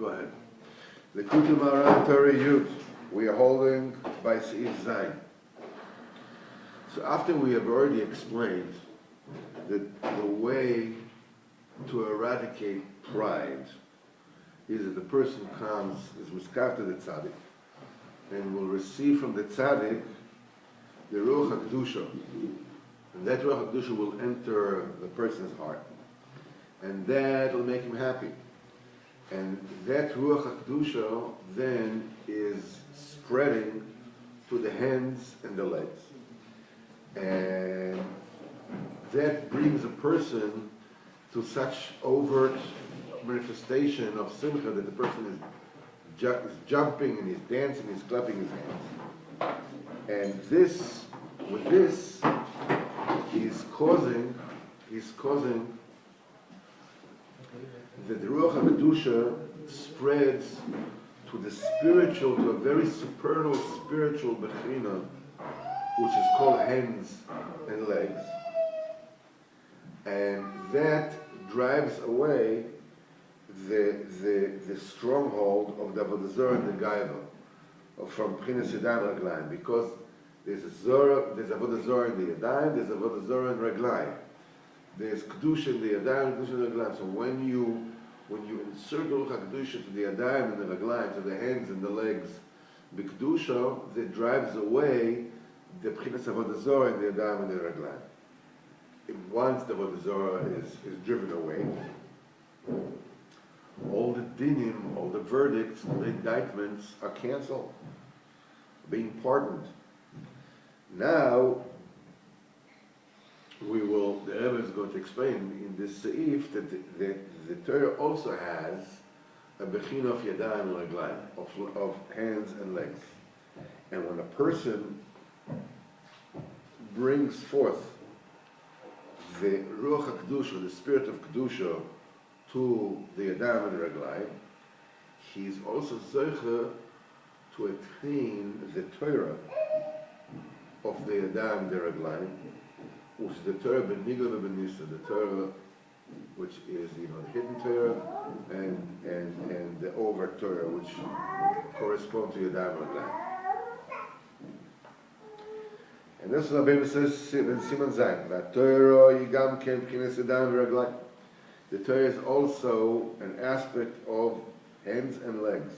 Go ahead. Likutei Moharan Torah Yud. We are holding by Seif Zayin. So after we have already explained that the way to eradicate pride is that the person comes, is miskav to the tzaddik, and will receive from the tzaddik the Ruach HaKdusha. And that Ruach HaKdusha will enter the person's heart. And that will make him happy. And that Ruach HaKdusha then is spreading to the hands and the legs. And that brings a person to such overt manifestation of simcha that the person is jumping and he's dancing, he's clapping his hands. And this, with this, he's causing that the Ruach HaKdusha spreads to the spiritual, to a very supernal spiritual bechina, which is called hands and legs. And that drives away the stronghold of the Avodah Zarah and the Gaiva from B'chinas Yadayim Raglayim, because there's Avodah Zarah in the Yadayim, there's Avodah Zarah in Raglayim. There's Kedusha in the Yadayim, Kedusha in the Raglayim. So when you insert the Ruach HaKdusha to the Yadayim and the Raglayim, to the hands and the legs, the Kedusha, that drives away the B'chinas Avodah Zarah in the Yadayim and the Raglayim. Once the Avodah Zarah is driven away, all the dinim, all the verdicts, all the indictments are canceled, being pardoned. Now, the Rebbe is going to explain in this seif that the Torah also has a bechina of yadayim and raglayim, of hands and legs. And when a person brings forth the Ruach HaKdusha, the spirit of Kedusha, to the Yadayim and the Raglayim, he's also zeicha to attain the Torah of the Yadayim and the Raglayim, which is the Torah benigla benisa, the Torah which is the hidden Torah and the overt Torah which correspond to Yadayim and Raglayim. And this is what Rabbeinu says in Siman Zayin. The Torah yigam ken b'chinas yadayim v'raglayim. The Torah is also an aspect of hands and legs.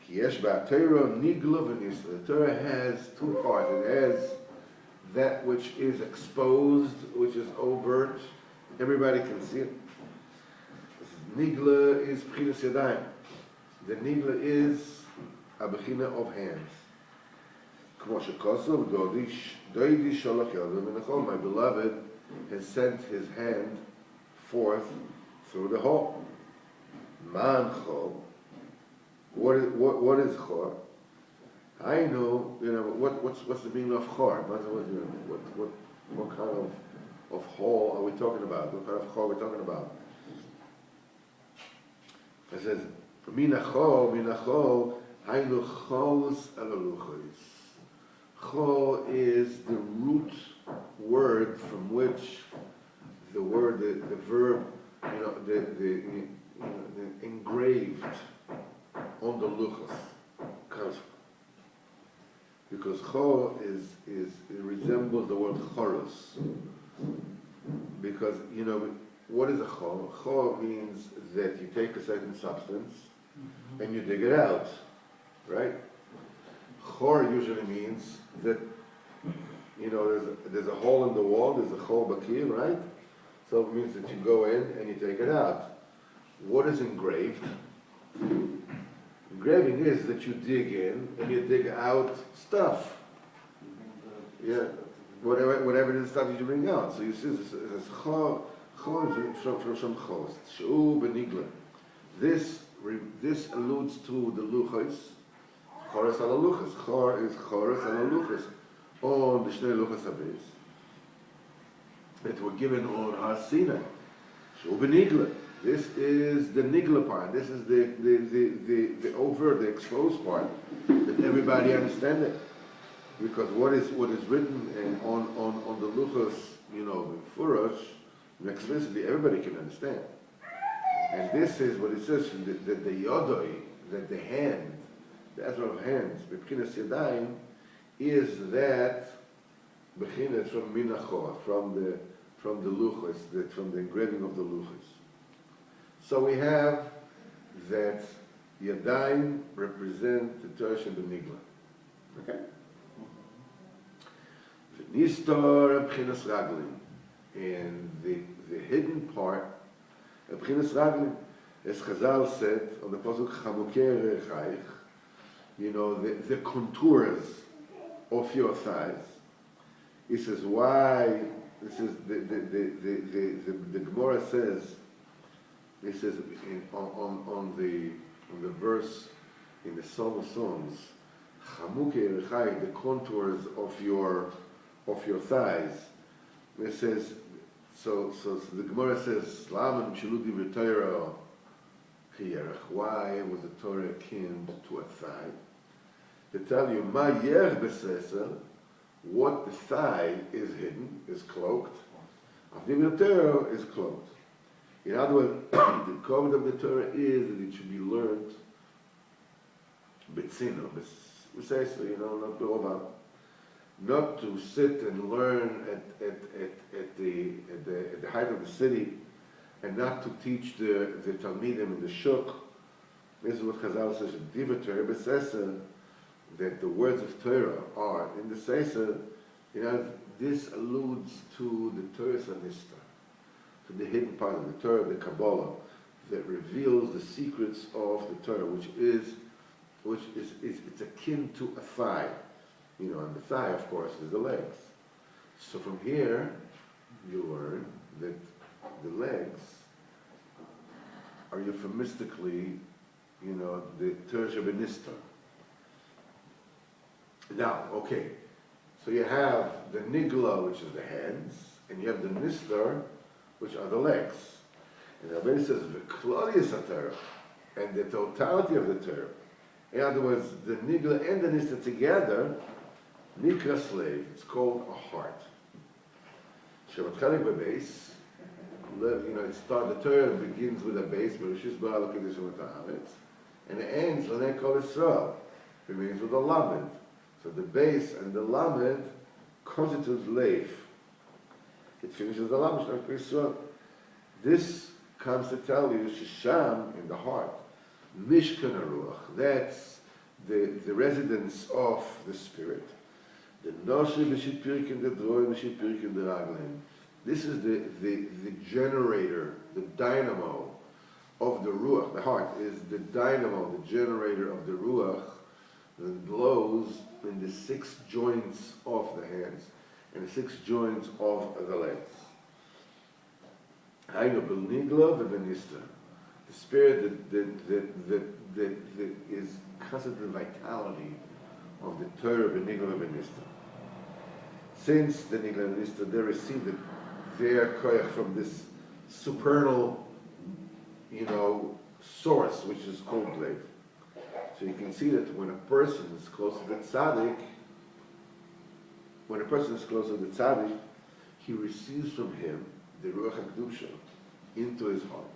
Ki yesh ba'Torah nigla v'nisla. The Torah has two parts. It has that which is exposed, which is overt. Everybody can see it. Nigla is b'chinas yadayim. The nigla is a b'china of hands. My beloved has sent his hand forth through the hole. Man chol. What is chor? I know, what's the meaning of chor? What kind of hole are we talking about? What kind of chor are we talking about? It says, minachol, I know cholos alaluchos. Chol is the root word from which the verb, the engraved on the luchos comes from. Because chol it resembles the word choros. Because, what is a chol? Chol means that you take a certain substance and you dig it out, right? Chor usually means that, there's a hole in the wall, there's a chol bakir, right? So it means that you go in and you take it out. What is engraved? Engraving is that you dig in and you dig out stuff. Yeah, whatever it is stuff that you bring out. So you see this chor is from chos, shu benigla. This alludes to the luchos. Choros ala luchos. Chor is choros ala luchos. On the shnei luchos habes that were given on Har Sinai. Shu benigla. This is the nigla part. This is the overt, the exposed part that everybody understands it. Because what is written on the luchos, furash, explicitly, everybody can understand. And this is what it says, that the yodoi, that the hand, the Ezra of hands, B'chinas Yadayim, is that B'chinas from Minachoa, from the luchos, from the engraving of the luchos. So we have that Yadayim represent the Torah Shabbat. Okay? Nistor B'chinas Raglim, and the hidden part of B'chinas Raglim, as Chazal said on the pasuk Chamukei Rechaich, the contours of your thighs. He says, why? This is the Gemara says. It says on the verse in the Song of Songs, Chamukei Rechaich, the contours of your thighs. It says, so the Gemara says, Laman Shiludi V'Torah. Why was the Torah akin to a thigh? To tell you, Ma Yer B'Sesel, what the thigh is hidden, is cloaked. Avdim Torah is cloaked. In other words, the code of the Torah is that it should be learned B'Tzino, B'Sesel, not B'Ovam. Not to sit and learn at the height of the city, and not to teach the Talmidim in the Shuk. This is what Chazal says, Diva Torah B'Sesel, that the words of Torah are in the Seser. This alludes to the Torah Sanista, to the hidden part of the Torah, the Kabbalah, that reveals the secrets of the Torah, which is it's akin to a thigh. And the thigh, of course, is the legs. So from here, you learn that the legs are euphemistically, the Torah Shabbanista. Now, okay, so you have the Nigla, which is the hands, and you have the Nistar, which are the legs. And Rabbeinu says, V'klolius HaTorah, and the totality of the Torah. In other words, the Nigla and the Nistar together, Nikra slave, it's called a heart. Shabbat Chalik base, the Torah begins with a base, and it ends when they call Israel. It begins with a lamed. So the base and the lamed constitute leif. It finishes the lamed, Israel. This comes to tell you, Shisham, in the heart, Mishkan HaRuach, that's the residence of the Spirit. The Noshe V'Shipirkin, the Droi V'Shipirkin, the Raglim. This is the generator, the dynamo of the Ruach. The heart is the dynamo, the generator of the Ruach that blows in the 6 joints of the hands and the 6 joints of the legs. The spirit that is constant the vitality of the Torah B'Nigla B'Nista. Since the Nigla B'Nista, they received their koyach from this supernal, source, which is called Lev. So you can see that when a person is close to the tzaddik, he receives from him the Ruach HaKdusha into his heart.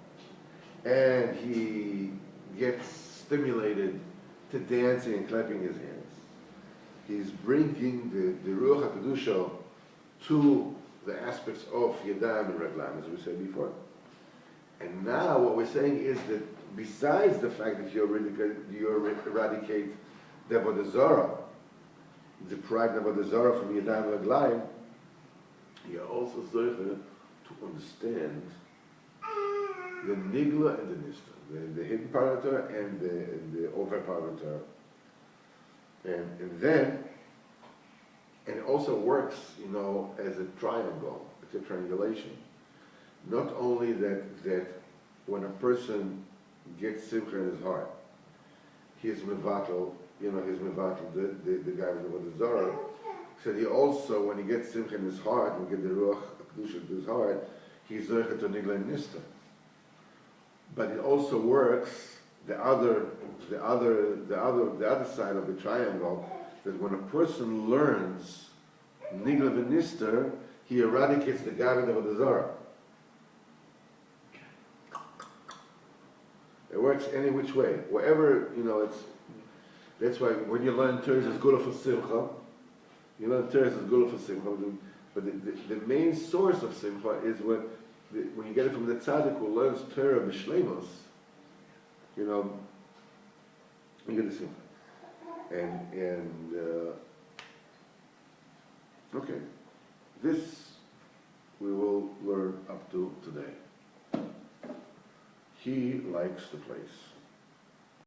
And he gets stimulated to dancing and clapping his hands. He's bringing the Ruach HaKdusha to the aspects of Yadayim and Raglayim, as we said before. And now what we're saying is that besides the fact that you eradicate the Avodah Zarah, deprive the Avodah Zarah from Yadayim and Raglayim, you're also zocher to understand the Nigla and the Nista, the hidden part of the Torah and the over part of the Torah. And then, and it also works, as a triangle. It's a triangulation. Not only that when a person gets simcha in his heart, he's mevatel, the guy with the Zohar. So he also, when he gets simcha in his heart, and get the ruach kedusha into his heart, he's zocher to nigla and nista. But it also works the other side of the triangle, that when a person learns nigla and nista, he eradicates the gavin of the Zohar. works any which way. Wherever, that's why when you learn Torah, it's good for Simcha. You learn Torah, it's good for Simcha. But the main source of Simcha is when you get it from the tzaddik who learns Torah b'shleimus, you get the Simcha. Okay, this we will learn up to today. He likes the place.